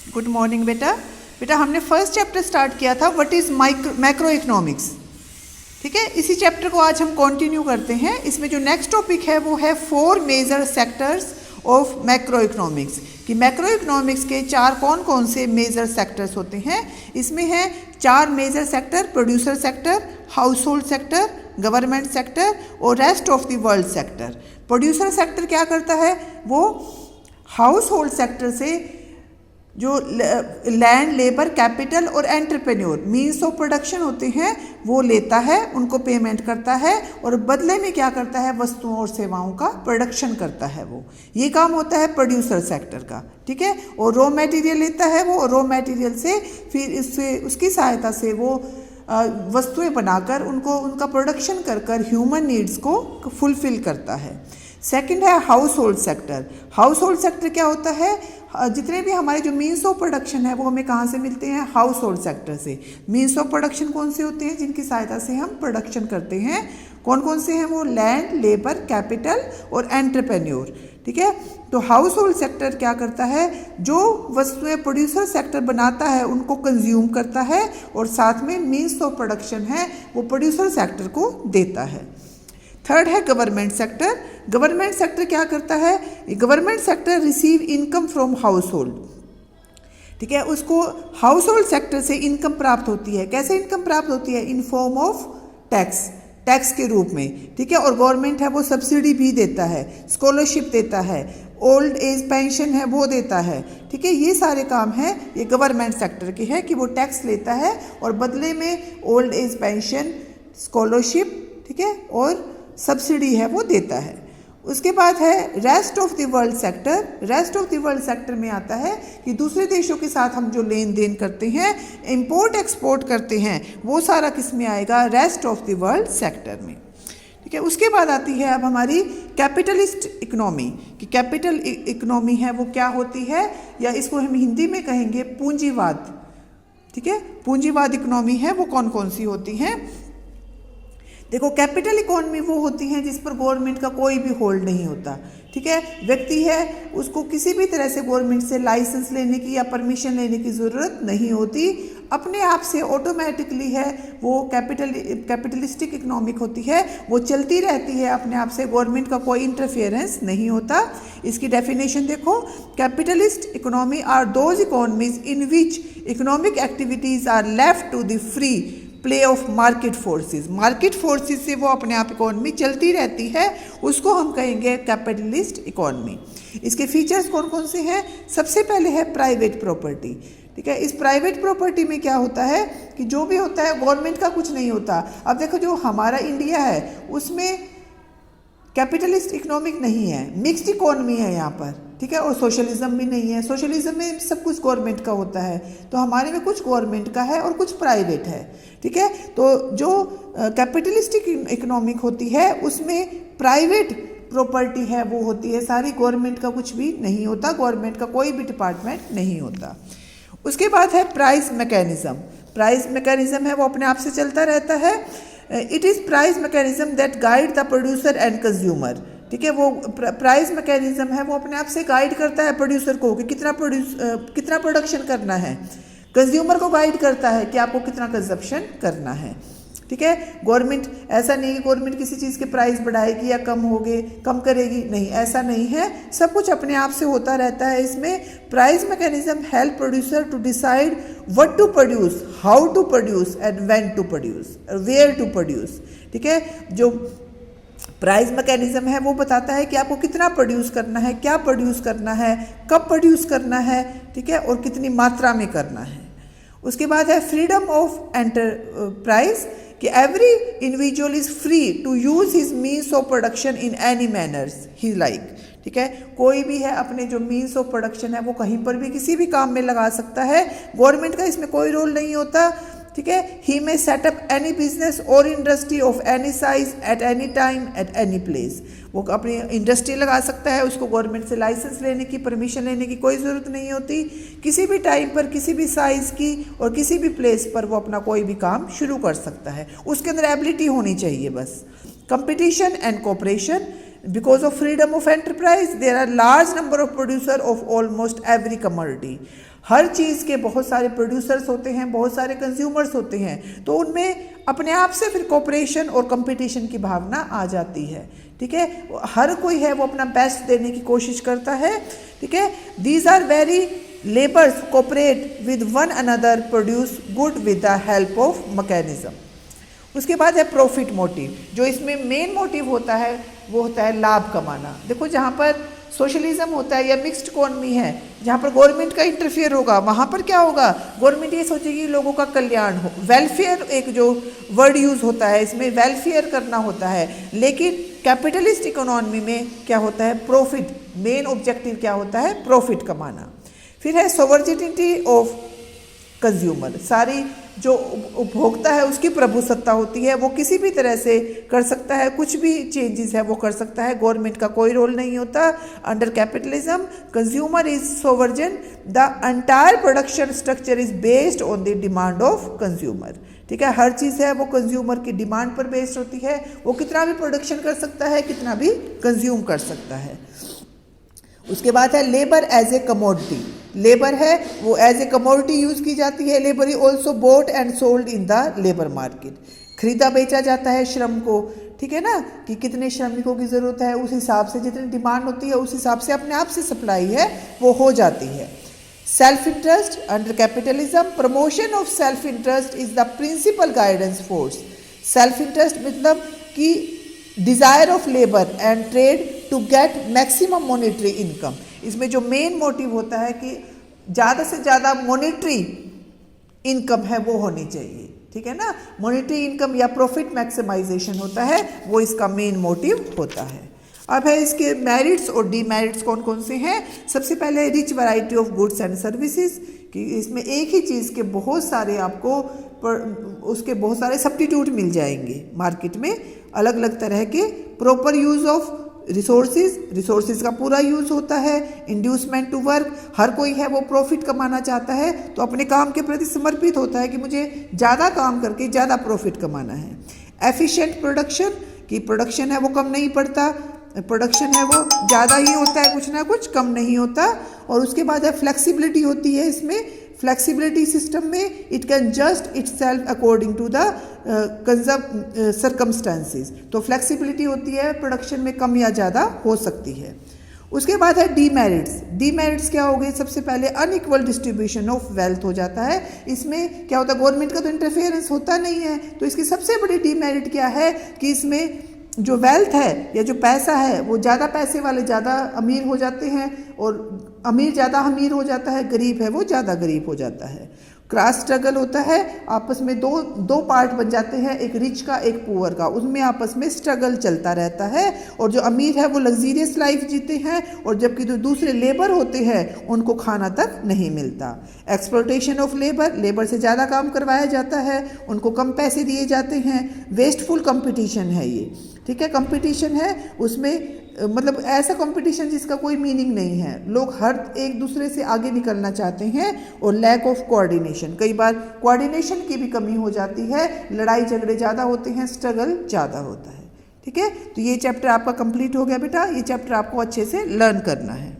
Good morning बेटा। बेटा हमने फर्स्ट चैप्टर स्टार्ट किया था व्हाट इज़ मैक्रो इकोनॉमिक्स। ठीक है, इसी चैप्टर को आज हम कंटिन्यू करते हैं। इसमें जो नेक्स्ट टॉपिक है वो है 4 major sectors of macroeconomics, कि मैक्रो इकोनॉमिक्स के 4 कौन कौन से मेजर सेक्टर्स होते हैं। इसमें है 4 major sector: producer sector, household sector, government sector और rest of the world sector. Producer sector क्या करता है, वो हाउस होल्ड सेक्टर से जो लैंड, लेबर, कैपिटल और एंटरप्रेन्योर मीन्स ऑफ प्रोडक्शन होते हैं वो लेता है, उनको पेमेंट करता है और बदले में क्या करता है, वस्तुओं और सेवाओं का प्रोडक्शन करता है। वो ये काम होता है प्रोड्यूसर सेक्टर का। ठीक है, और रॉ मटेरियल लेता है वो, और रॉ मटेरियल से फिर इससे उसकी सहायता से वो वस्तुएं बनाकर उनको उनका प्रोडक्शन कर ह्यूमन नीड्स को फुलफिल करता है। सेकंड है house hold sector. Household sector क्या होता है, जितने भी हमारे जो मीन्स ऑफ प्रोडक्शन है वो हमें कहाँ से मिलते हैं, हाउस होल्ड सेक्टर से। मीन्स ऑफ प्रोडक्शन कौन से होते हैं, जिनकी सहायता से हम प्रोडक्शन करते हैं, कौन कौन से हैं वो, लैंड, लेबर, कैपिटल और एंटरप्रेन्योर। ठीक है, तो हाउस होल्ड सेक्टर क्या करता है, जो वस्तुएं प्रोड्यूसर सेक्टर बनाता है उनको कंज्यूम करता है और साथ में मीन्स ऑफ प्रोडक्शन है वो प्रोड्यूसर सेक्टर को देता है। थर्ड है गवर्नमेंट सेक्टर। गवर्नमेंट सेक्टर क्या करता है, government sector receive income from house hold. ठीक है, उसको हाउस होल्ड सेक्टर से इनकम प्राप्त होती है। कैसे इनकम प्राप्त होती है, in form of tax, tax के रूप में। ठीक है, और गवर्नमेंट है वो सब्सिडी भी देता है, स्कॉलरशिप देता है, ओल्ड एज पेंशन है वो देता है। ठीक है, ये सारे काम हैं ये गवर्नमेंट सेक्टर के हैं कि वो टैक्स लेता है और बदले में ओल्ड एज पेंशन, स्कॉलरशिप, ठीक है, और सब्सिडी है वो देता है। उसके बाद है rest of the world sector. Rest of the world sector में आता है कि दूसरे देशों के साथ हम जो लेन देन करते हैं, इंपोर्ट एक्सपोर्ट करते हैं, वो सारा किस में आएगा, rest of the world sector में। ठीक है, उसके बाद आती है अब हमारी कैपिटलिस्ट इकोनॉमी, कि कैपिटल इकोनॉमी है वो क्या होती है, या इसको हम हिंदी में कहेंगे पूंजीवाद। ठीक है, पूंजीवाद इकोनॉमी है वो कौन कौन सी होती हैं। देखो, कैपिटल इकोनॉमी वो होती है जिस पर गवर्नमेंट का कोई भी होल्ड नहीं होता। ठीक है, व्यक्ति है उसको किसी भी तरह से गवर्नमेंट से लाइसेंस लेने की या परमिशन लेने की ज़रूरत नहीं होती, अपने आप से ऑटोमेटिकली है वो कैपिटलिस्टिक इकोनॉमिक होती है, वो चलती रहती है अपने आप से, गवर्नमेंट का कोई इंटरफेरेंस नहीं होता। इसकी डेफिनेशन देखो, capitalist economy are those economies in which economic activities are left to the free play of market forces. Market forces से वो अपने आप इकोनॉमी चलती रहती है, उसको हम कहेंगे कैपिटलिस्ट इकोनॉमी। इसके फीचर्स कौन कौन से हैं, सबसे पहले है प्राइवेट प्रॉपर्टी। ठीक है, इस प्राइवेट प्रॉपर्टी में क्या होता है कि जो भी होता है गवर्नमेंट का कुछ नहीं होता। अब देखो, जो हमारा इंडिया है उसमें कैपिटलिस्ट इकोनॉमिक नहीं है, मिक्स्ड इकोनॉमी है यहाँ पर। ठीक है, और सोशलिज्म भी नहीं है। सोशलिज्म में सब कुछ गवर्नमेंट का होता है, तो हमारे में कुछ गवर्नमेंट का है और कुछ प्राइवेट है। ठीक है, तो जो कैपिटलिस्टिक इकोनॉमिक होती है उसमें प्राइवेट प्रॉपर्टी है वो होती है सारी, गवर्नमेंट का कुछ भी नहीं होता, गवर्नमेंट का कोई भी डिपार्टमेंट नहीं होता। उसके बाद है प्राइस मैकेनिज्म। प्राइस मैकेनिज्म है वो अपने आप से चलता रहता है। It is price mechanism that guide the producer and consumer. ठीक है, वो प्राइस मैकेनिज्म है वो अपने आप से गाइड करता है प्रोड्यूसर को कि कितना प्रोडक्शन करना है, कंज्यूमर को गाइड करता है कि आपको कितना कंजप्शन करना है। ठीक है, गवर्नमेंट ऐसा नहीं है कि गवर्नमेंट किसी चीज़ के प्राइस बढ़ाएगी या कम करेगी, नहीं, ऐसा नहीं है, सब कुछ अपने आप से होता रहता है। इसमें price mechanism help producer to decide what to produce, how to produce and when to produce, where to produce. ठीक है, जो प्राइस मैकेनिज्म है वो बताता है कि आपको कितना प्रोड्यूस करना है, क्या प्रोड्यूस करना है, कब प्रोड्यूस करना है, ठीक है, और कितनी मात्रा में करना है। उसके बाद है फ्रीडम ऑफ एंटरप्राइज, कि every individual is free to use his means of production in any manners he like. ठीक है, कोई भी है अपने जो मीन्स ऑफ प्रोडक्शन है वो कहीं पर भी किसी भी काम में लगा सकता है, गवर्नमेंट का इसमें कोई रोल नहीं होता। ठीक है, ही मे सेट अप एनी बिजनेस और industry of any size at any time at any place. वो अपनी इंडस्ट्री लगा सकता है, उसको गवर्नमेंट से लाइसेंस लेने की, परमिशन लेने की कोई ज़रूरत नहीं होती। किसी भी टाइम पर, किसी भी साइज़ की और किसी भी प्लेस पर वो अपना कोई भी काम शुरू कर सकता है, उसके अंदर एबिलिटी होनी चाहिए बस। Competition and cooperation, because of freedom of enterprise there are large number of producer of almost every commodity. हर चीज़ के बहुत सारे प्रोड्यूसर्स होते हैं, बहुत सारे कंज्यूमर्स होते हैं, तो उनमें अपने आप से फिर कोऑपरेशन और कंपटीशन की भावना आ जाती है। ठीक है, हर कोई है वो अपना बेस्ट देने की कोशिश करता है। ठीक है, these are very labours cooperate with one another, produce good with the help of mechanism. उसके बाद है प्रॉफिट मोटिव। जो इसमें मेन मोटिव होता है वो होता है लाभ कमाना। देखो, जहाँ पर सोशलिज्म होता है या मिक्स्ड इकोनॉमी है, जहाँ पर गवर्नमेंट का इंटरफेयर होगा, वहाँ पर क्या होगा, गवर्नमेंट ये सोचेगी लोगों का कल्याण हो। वेलफेयर एक जो वर्ड यूज़ होता है, इसमें वेलफेयर करना होता है। लेकिन कैपिटलिस्ट इकोनॉमी में क्या होता है, प्रॉफिट, मेन ऑब्जेक्टिव क्या होता है, प्रॉफिट कमाना। फिर है सोवर्जिनिटी ऑफ कंज्यूमर। सारी जो उपभोक्ता है उसकी प्रभुसत्ता होती है, वो किसी भी तरह से कर सकता है, कुछ भी चेंजेस है वो कर सकता है, गवर्नमेंट का कोई रोल नहीं होता। Under capitalism consumer is सोवर्जन, the entire production structure is based on the demand of consumer. ठीक है, हर चीज़ है वो कंज्यूमर की डिमांड पर बेस्ड होती है, वो कितना भी प्रोडक्शन कर सकता है, कितना भी कंज्यूम कर सकता है। उसके बाद है labour as a commodity. Labour है वो एज ए कमोडिटी यूज़ की जाती है। Labour is also bought and sold in the labour market. खरीदा बेचा जाता है श्रम को। ठीक है ना, कि कितने श्रमिकों की ज़रूरत है, उस हिसाब से जितनी डिमांड होती है उस हिसाब से अपने आप से सप्लाई है वो हो जाती है। Self interest under capitalism, promotion of self interest is the principal guidance force. Self interest मतलब कि desire of labour and trade to get maximum monetary income. इसमें जो मेन मोटिव होता है कि ज़्यादा से ज़्यादा मॉनेटरी इनकम है वो होनी चाहिए। ठीक है ना, मॉनेटरी इनकम या प्रॉफिट मैक्सिमाइजेशन होता है, वो इसका मेन मोटिव होता है। अब है इसके मेरिट्स और डीमेरिट्स कौन कौन से हैं। सबसे पहले rich variety of goods and services, कि इसमें एक ही चीज़ के बहुत सारे आपको उसके बहुत सारे सब्स्टिट्यूट मिल जाएंगे मार्केट में, अलग अलग तरह के। प्रॉपर यूज़ ऑफ रिसोर्सेज का पूरा यूज़ होता है। इंड्यूसमेंट टू वर्क, हर कोई है वो प्रॉफिट कमाना चाहता है, तो अपने काम के प्रति समर्पित होता है कि मुझे ज़्यादा काम करके ज़्यादा प्रॉफिट कमाना है। एफिशिएंट प्रोडक्शन, कि प्रोडक्शन है वो कम नहीं पड़ता, प्रोडक्शन है वो ज़्यादा ही होता है, कुछ ना कुछ कम नहीं होता। और उसके बाद है फ्लेक्सिबिलिटी होती है इसमें। फ्लेक्सिबिलिटी सिस्टम में it can just itself according to the circumstances. तो फ्लेक्सिबिलिटी होती है, प्रोडक्शन में कम या ज़्यादा हो सकती है। उसके बाद है डीमेरिट्स। डीमेरिट्स क्या हो गए, सबसे पहले अनइक्वल डिस्ट्रीब्यूशन ऑफ वेल्थ हो जाता है। इसमें क्या होता है, गवर्नमेंट का तो इंटरफेरेंस होता नहीं है, तो इसकी सबसे बड़ी डीमेरिट क्या है कि इसमें जो वेल्थ है या जो पैसा है वो ज़्यादा पैसे वाले ज़्यादा अमीर हो जाते हैं और अमीर ज़्यादा अमीर हो जाता है, गरीब है वो ज़्यादा गरीब हो जाता है। क्लास स्ट्रगल होता है, आपस में दो पार्ट बन जाते हैं, एक रिच का एक पुअर का, उसमें आपस में स्ट्रगल चलता रहता है। और जो अमीर है वो लग्जीरियस लाइफ जीते हैं और जबकि जो दूसरे लेबर होते हैं उनको खाना तक नहीं मिलता। एक्सप्लॉयटेशन ऑफ लेबर, लेबर से ज़्यादा काम करवाया जाता है, उनको कम पैसे दिए जाते हैं। वेस्टफुल कंपटीशन है ये। ठीक है, कंपटीशन है उसमें मतलब ऐसा कंपटीशन जिसका कोई मीनिंग नहीं है, लोग हर एक दूसरे से आगे निकलना चाहते हैं। और लैक ऑफ कोऑर्डिनेशन, कई बार कोऑर्डिनेशन की भी कमी हो जाती है, लड़ाई झगड़े ज़्यादा होते हैं, स्ट्रगल ज़्यादा होता है। ठीक है, तो ये चैप्टर आपका कंप्लीट हो गया बेटा, ये चैप्टर आपको अच्छे से लर्न करना है।